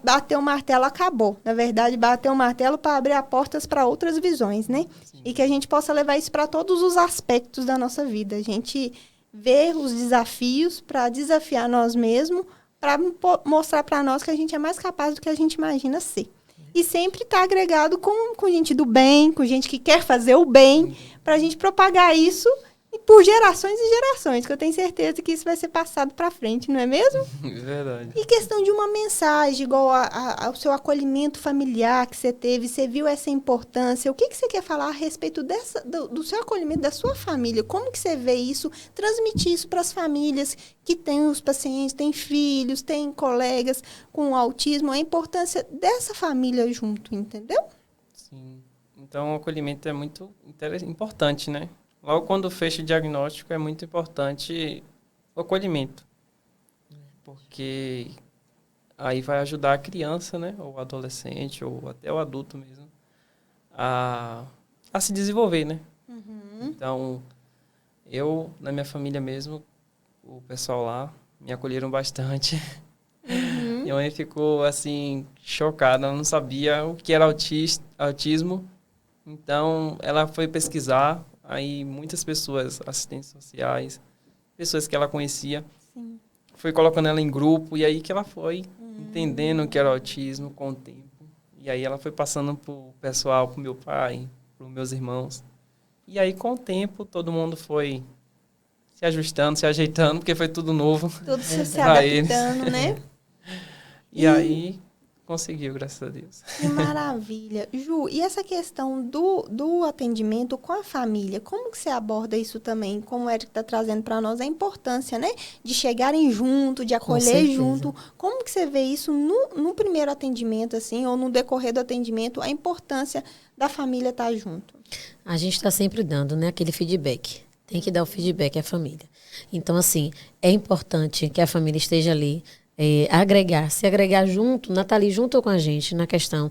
bater o martelo acabou. Na verdade, bater o martelo para abrir as portas para outras visões, né? Sim. E que a gente possa levar isso para todos os aspectos da nossa vida. A gente ver os desafios para desafiar nós mesmos, para mostrar para nós que a gente é mais capaz do que a gente imagina ser. E sempre estar agregado com gente do bem, com gente que quer fazer o bem, para a gente propagar isso por gerações e gerações, que eu tenho certeza que isso vai ser passado para frente, não é mesmo?
Verdade.
E questão de uma mensagem, igual ao seu acolhimento familiar que você teve, você viu essa importância, o que você quer falar a respeito do seu acolhimento, da sua família? Como que você vê isso, transmitir isso para as famílias que têm os pacientes, têm filhos, têm colegas com autismo, a importância dessa família junto, entendeu?
Sim. Então, o acolhimento é muito importante, né? Logo quando fecha o diagnóstico, é muito importante o acolhimento. Porque aí vai ajudar a criança, né? Ou o adolescente, ou até o adulto mesmo, a se desenvolver, né? Uhum. Então, na minha família mesmo, o pessoal lá me acolheram bastante. Uhum. Minha mãe ficou, assim, chocada. Ela não sabia o que era autismo. Então, ela foi pesquisar. Aí muitas pessoas, assistentes sociais, pessoas que ela conhecia, sim, foi colocando ela em grupo, e aí que ela foi entendendo o que era autismo com o tempo. E aí ela foi passando pro pessoal, pro meu pai, pros meus irmãos. E aí com o tempo todo mundo foi se ajustando, se ajeitando, porque foi tudo novo.
Tudo se adaptando, né?
E aí conseguiu, graças a Deus.
Que maravilha. Ju, e essa questão do atendimento com a família, como que você aborda isso também? Como o Eric está trazendo para nós, a importância, né? De chegarem junto, de acolher junto. Como que você vê isso no primeiro atendimento, assim, ou no decorrer do atendimento, a importância da família estar junto?
A gente está sempre dando, né? Aquele feedback. Tem que dar o feedback à família. Então, assim, é importante que a família esteja ali, se agregar junto, tá ali junto com a gente na questão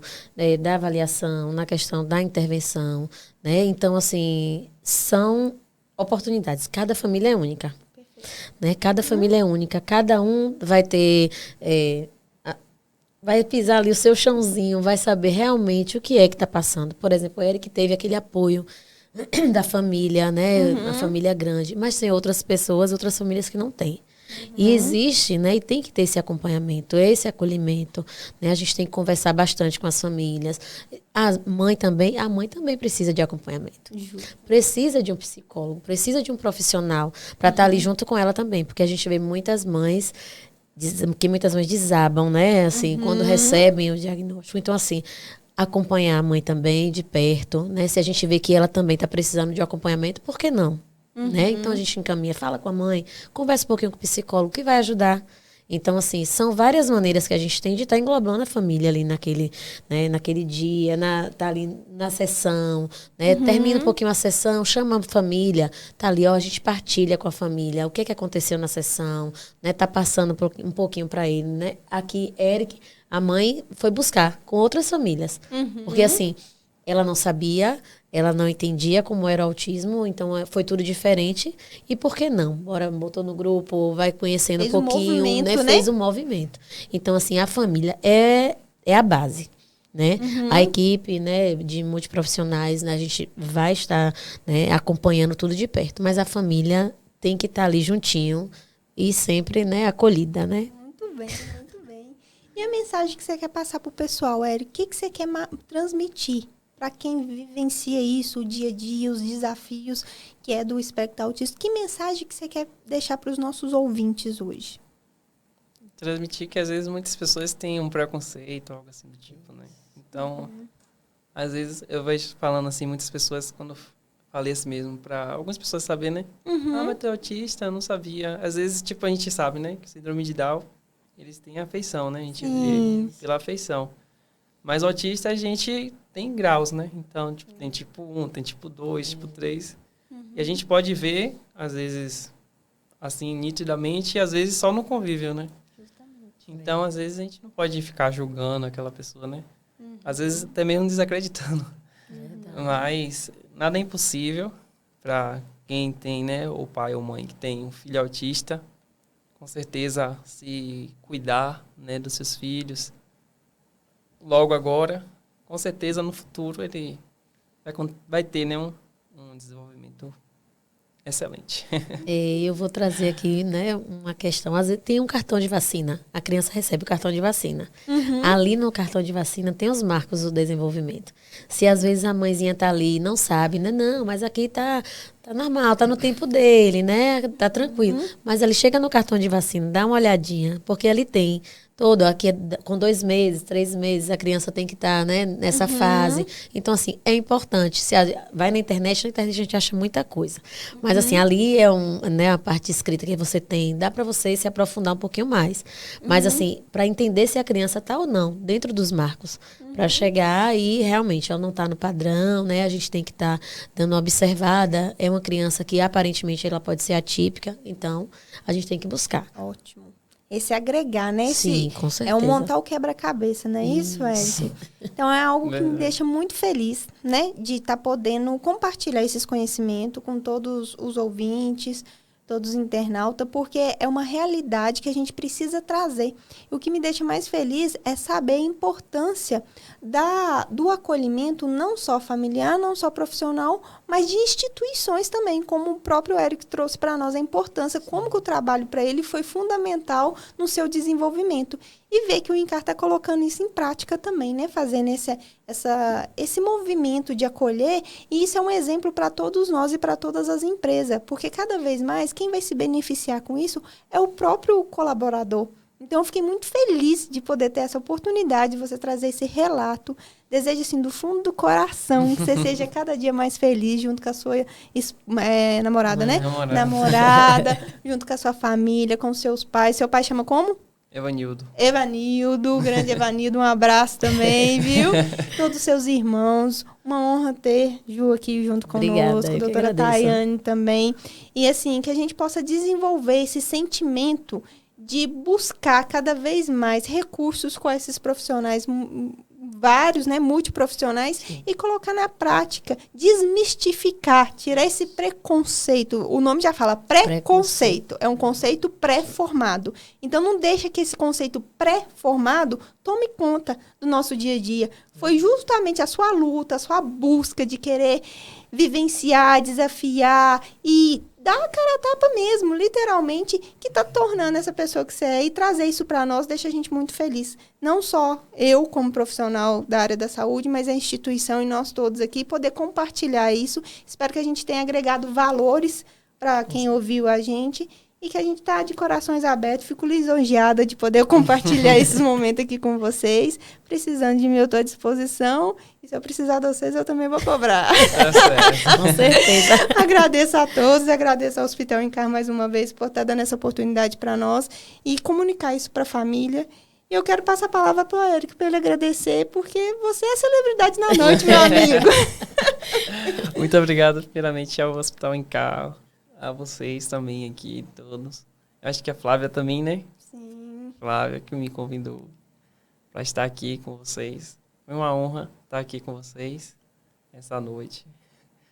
da avaliação, na questão da intervenção, né? Então, assim, são oportunidades. Cada família é única, né? Cada família é única, cada um vai ter, vai pisar ali o seu chãozinho, vai saber realmente o que é que está passando. Por exemplo, o Eric teve aquele apoio da família, né? Uma família grande, mas tem outras pessoas, outras famílias que não têm. E existe, né? E tem que ter esse acompanhamento, esse acolhimento, né? A gente tem que conversar bastante com as famílias. A mãe também precisa de acompanhamento. Precisa de um psicólogo, precisa de um profissional para estar ali junto com ela também. Porque a gente vê muitas mães desabam, né? Assim, quando recebem o diagnóstico. Então, assim, acompanhar a mãe também de perto, né? Se a gente vê que ela também está precisando de um acompanhamento, por que não? Né? Então a gente encaminha, fala com a mãe, conversa um pouquinho com o psicólogo, que vai ajudar. Então, assim, são várias maneiras que a gente tem de estar englobando a família ali naquele, né, naquele dia, tá ali na sessão, né? Termina um pouquinho a sessão, chama a família, tá ali, ó, a gente partilha com a família o que aconteceu na sessão, né? Tá passando um pouquinho para ele, né? Aqui, Eric, a mãe foi buscar com outras famílias. Porque, assim, ela não sabia, ela não entendia como era o autismo, então foi tudo diferente. E por que não? Bora, botou no grupo, vai conhecendo um pouquinho, né? Fez um movimento. Então, assim, a família é a base, né? A equipe, né, de multiprofissionais, né, a gente vai estar, né, acompanhando tudo de perto, mas a família tem que estar ali juntinho e sempre, né, acolhida, né?
Muito bem, muito bem. E a mensagem que você quer passar para o pessoal, Eric? O que você quer transmitir para quem vivencia isso, o dia a dia, os desafios que é do espectro autista? Que mensagem que você quer deixar para os nossos ouvintes hoje?
Transmitir que às vezes muitas pessoas têm um preconceito, algo assim do tipo, né? Então, às vezes eu vejo falando assim, muitas pessoas, quando eu falei assim mesmo, para algumas pessoas saberem, né? Ah, mas tu é autista, eu não sabia. Às vezes, tipo, a gente sabe, né? Que síndrome de Down, eles têm afeição, né? A gente vê pela afeição. Mas o autista, a gente tem graus, né? Então, tipo, tem tipo 1, tem tipo 2, tipo 3. E a gente pode ver, às vezes, assim, nitidamente, e às vezes só no convívio, né? Então, às vezes, a gente não pode ficar julgando aquela pessoa, né? Às vezes, até mesmo desacreditando. Mas nada é impossível para quem tem, né? O pai ou mãe que tem um filho autista. Com certeza, se cuidar, né, dos seus filhos. Logo agora, com certeza, no futuro, ele vai ter, né, um desenvolvimento excelente.
Eu vou trazer aqui, né, uma questão. Às vezes tem um cartão de vacina. A criança recebe o cartão de vacina. Ali no cartão de vacina tem os marcos do desenvolvimento. Se às vezes a mãezinha tá ali e não sabe, né? Não, mas aqui tá normal, tá no tempo dele, né? Tá tranquilo. Mas ele chega no cartão de vacina, dá uma olhadinha, porque ali tem todo, aqui com 2 meses, 3 meses, a criança tem que estar, né, nessa fase. Então, assim, é importante. Vai na internet a gente acha muita coisa. Mas, assim, ali é né, a parte escrita que você tem. Dá para você se aprofundar um pouquinho mais. Mas, assim, para entender se a criança está ou não dentro dos marcos. Para chegar e, realmente, ela não está no padrão, né? A gente tem que estar dando uma observada. É uma criança que, aparentemente, ela pode ser atípica. Então, a gente tem que buscar.
Ótimo. Esse agregar, né?
Sim, com certeza.
É um montar o quebra-cabeça, não é isso, Eric? Então, é algo que me deixa muito feliz, né? De estar podendo compartilhar esses conhecimentos com todos os ouvintes, todos os internautas, porque é uma realidade que a gente precisa trazer. E o que me deixa mais feliz é saber a importância do acolhimento, não só familiar, não só profissional, mas de instituições também, como o próprio Eric trouxe para nós a importância, como que o trabalho para ele foi fundamental no seu desenvolvimento. E ver que o INCAR está colocando isso em prática também, né? Fazendo esse movimento de acolher. E isso é um exemplo para todos nós e para todas as empresas. Porque cada vez mais, quem vai se beneficiar com isso é o próprio colaborador. Então, eu fiquei muito feliz de poder ter essa oportunidade de você trazer esse relato. Desejo, assim, do fundo do coração, que você seja cada dia mais feliz junto com a sua namorada, né? Namorada, junto com a sua família, com seus pais. Seu pai chama como? Evanildo, grande Evanildo, um abraço também, viu? Todos os seus irmãos, uma honra ter Ju aqui junto conosco,
Obrigada,
a doutora Tayane também. E assim, que a gente possa desenvolver esse sentimento de buscar cada vez mais recursos com esses profissionais, vários, né, multiprofissionais, e colocar na prática, desmistificar, tirar esse preconceito. O nome já fala preconceito. É um conceito pré-formado. Então, não deixa que esse conceito pré-formado tome conta do nosso dia a dia. Foi justamente a sua luta, a sua busca de querer vivenciar, desafiar e dar a cara a tapa mesmo, literalmente, que está tornando essa pessoa que você é, e trazer isso para nós deixa a gente muito feliz. Não só eu, como profissional da área da saúde, mas a instituição e nós todos aqui, poder compartilhar isso. Espero que a gente tenha agregado valores para quem ouviu a gente e que a gente está de corações abertos. Fico lisonjeada de poder compartilhar esses momentos aqui com vocês. Precisando de mim, eu estou à disposição. E se eu precisar de vocês, eu também vou cobrar.
Tá certo.
Com certeza.
Agradeço a todos, agradeço ao Hospital Incar mais uma vez por estar dando essa oportunidade para nós e comunicar isso para a família. E eu quero passar a palavra para o Érico, para ele agradecer, porque você é celebridade na noite, meu amigo.
Muito obrigado, primeiramente, ao Hospital Incar, a vocês também aqui, todos. Eu acho que a Flávia também, né?
Sim.
Flávia, que me convidou para estar aqui com vocês. Foi uma honra estar aqui com vocês essa noite.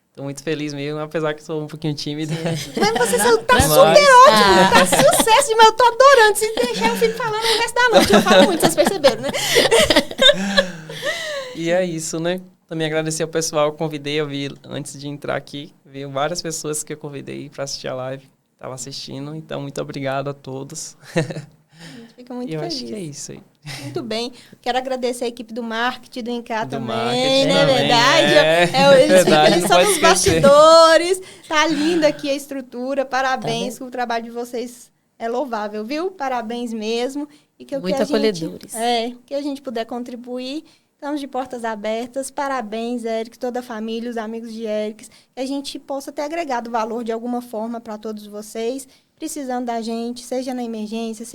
Estou muito feliz mesmo, apesar que sou um pouquinho tímida.
Mas você tá super ótimo, tá sucesso demais. Eu tô adorando. Se deixar, eu fico falando o resto da noite. Eu falo muito, vocês perceberam, né?
E é isso, né? Também agradecer ao pessoal, convidei, eu vi antes de entrar aqui, vi várias pessoas que eu convidei para assistir a live, estava assistindo, então muito obrigado a todos.
A gente fica muito
eu
feliz.
acho que é isso aí.
Muito bem. Quero agradecer a equipe do marketing do Incar
Do
também,
marketing
né?
também,
Verdade. Eles
verdade,
eles
não
são
pode
nos
esquecer.
bastidores. Tá linda aqui a estrutura. Parabéns,
Tá
o trabalho de vocês é louvável, viu? Parabéns mesmo. E que
Muito
que a
acolhedores.
que a gente puder contribuir. Estamos de portas abertas. Parabéns, Eric, toda a família, os amigos de Eric. Que a gente possa ter agregado valor de alguma forma para todos vocês. Precisando da gente, seja na emergência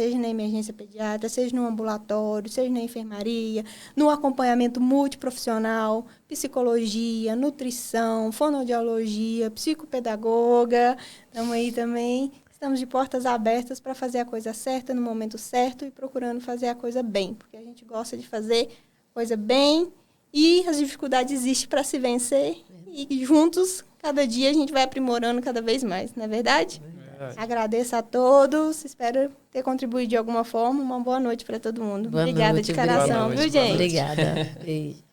pediátrica, seja no ambulatório, seja na enfermaria, no acompanhamento multiprofissional, psicologia, nutrição, fonoaudiologia, psicopedagoga. Estamos aí também. Estamos de portas abertas para fazer a coisa certa no momento certo e procurando fazer a coisa bem, porque a gente gosta de fazer coisa bem e as dificuldades existem para se vencer e juntos, cada dia, a gente vai aprimorando cada vez mais, não é verdade? Agradeço a todos, espero ter contribuído de alguma forma. Uma boa noite para todo mundo.
Boa
Obrigada
noite,
de coração,
boa noite,
viu,
boa
gente?
Obrigada. Beijo.